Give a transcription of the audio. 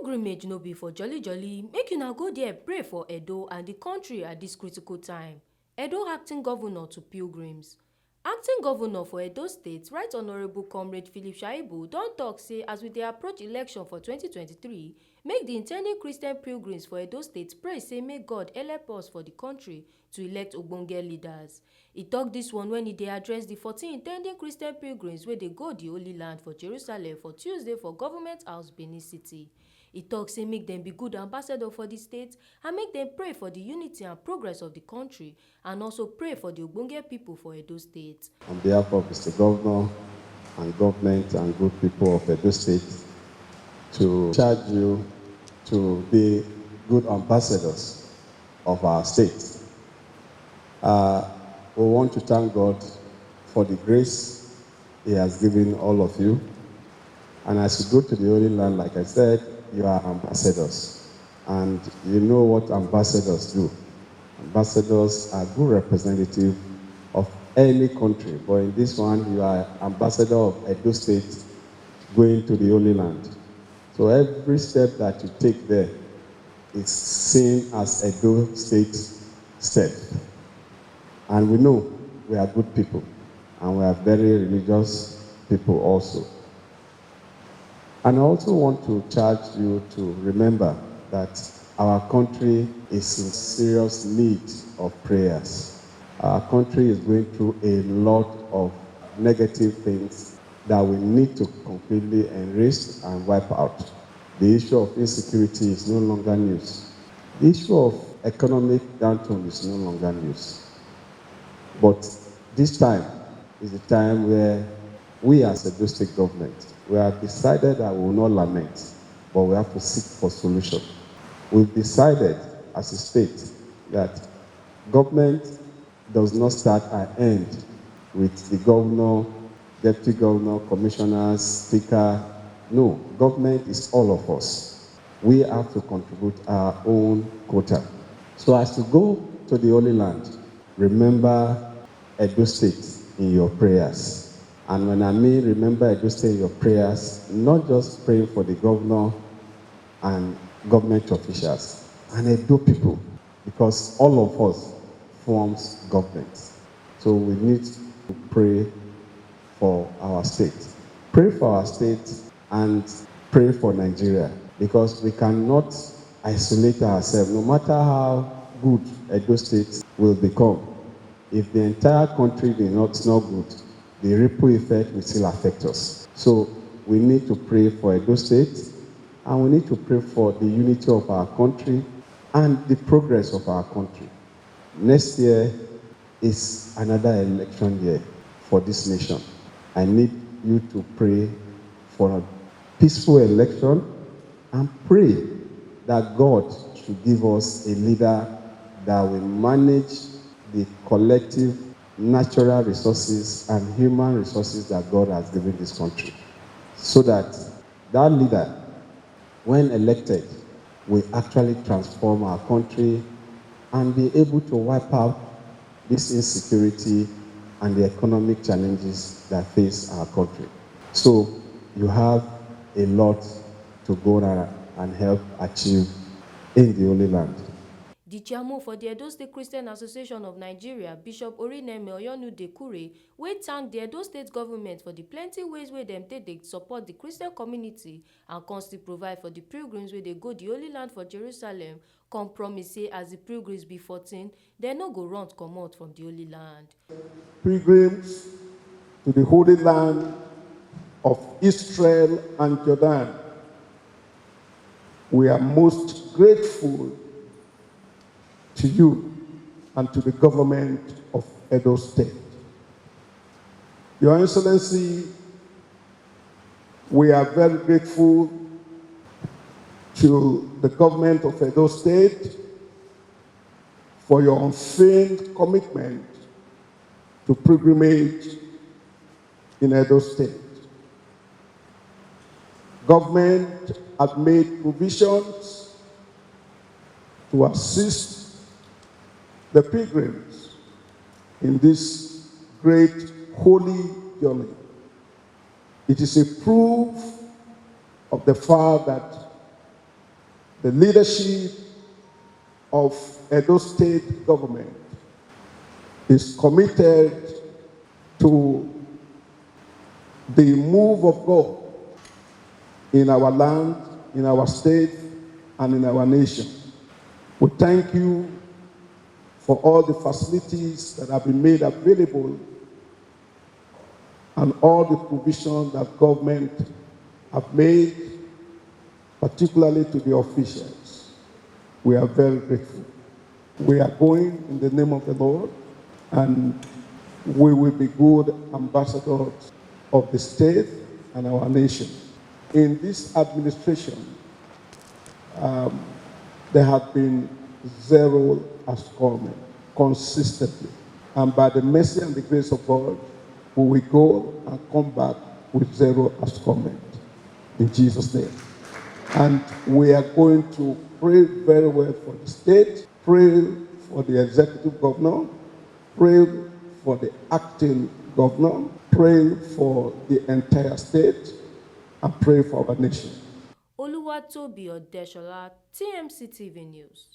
Pilgrimage no be for jolly jolly, make una go there pray for Edo and the country at this critical time. Edo acting governor to pilgrims. Acting governor for Edo State, Right Honourable Comrade Philip Shaibu don tok say as we dey approach election for 2023, make the intending Christian pilgrims for Edo State pray say make God help us for the country to elect ogbonge leaders. E tok dis one wen e dey address the 14 intending Christian pilgrims wey dey go the Holy Land for Jerusalem for Tuesday for Government House, Benin City. E tok say make dem be good ambassador for di state and make dem pray for di unity and progress of di country and also pray for di ogbonge pipo for Edo State. On behalf of Mr. Governor and government and good people of Edo State, to charge you to be good ambassadors of our state. We want to thank God for the grace He has given all of you. And as you go to the Holy Land, like I said, you are ambassadors. And you know what ambassadors do. Ambassadors are good representatives of any country. But in this one, you are ambassador of Edo State going to the Holy Land. So every step that you take there is seen as Edo State step. And we know we are good people. And we are very religious people also. And I also want to charge you to remember that our country is in serious need of prayers. Our country is going through a lot of negative things that we need to completely erase and wipe out. The issue of insecurity is no longer news. The issue of economic downturn is no longer news. But this time is the time where we as a district government, we have decided that we will not lament, but we have to seek for solution. We've decided as a state that government does not start and end with the governor, deputy governor, commissioners, speaker. No, government is all of us. We have to contribute our own quota. So as you go to the Holy Land, remember Edo State in your prayers. And when I mean remember Edo State in your prayers, not just praying for the governor and government officials, and Edo people, because all of us forms government. So we need to pray for our state. Pray for our state and pray for Nigeria, because we cannot isolate ourselves, no matter how good Edo State will become. If the entire country is not good, the ripple effect will still affect us. So we need to pray for Edo State, and we need to pray for the unity of our country and the progress of our country. Next year is another election year for this nation. I need you to pray for a peaceful election and pray that God should give us a leader that will manage the collective natural resources and human resources that God has given this country, so that that leader, when elected, will actually transform our country and be able to wipe out this insecurity and the economic challenges that face our country. So you have a lot to go and help achieve in the Holy Land. The chairman for the Edo State Christian Association of Nigeria, Bishop Orineme Oyonudekure, wey thank the Edo State government for the plenty ways wey dem take dey support the Christian community and con still provide for the pilgrims wey dey go the Holy Land for Jerusalem, come promise say as the pilgrims be 14, dem no go run comot from the Holy Land. Pilgrims to the Holy Land of Israel and Jordan, we are most grateful to you and to the government of Edo State. Your Excellency, we are very grateful to the government of Edo State for your unfeigned commitment to pilgrimage in Edo State. Government has made provisions to assist the pilgrims in this great holy journey. It is a proof of the fact that The leadership of Edo State government is committed to the move of God in our land, in our state, and in our nation. We thank you for all the facilities that have been made available and all the provisions that government have made, particularly to the officials. We are very grateful. We are going in the name of the Lord, and we will be good ambassadors of the state and our nation. In this administration, there have been zero postponement consistently. And by the mercy and the grace of God, we will go and come back with zero postponement in Jesus' name. And we are going to pray very well for the state, pray for the executive governor, pray for the acting governor, pray for the entire state, and pray for our nation. Oluwatobi Odeshola, TMC TV News.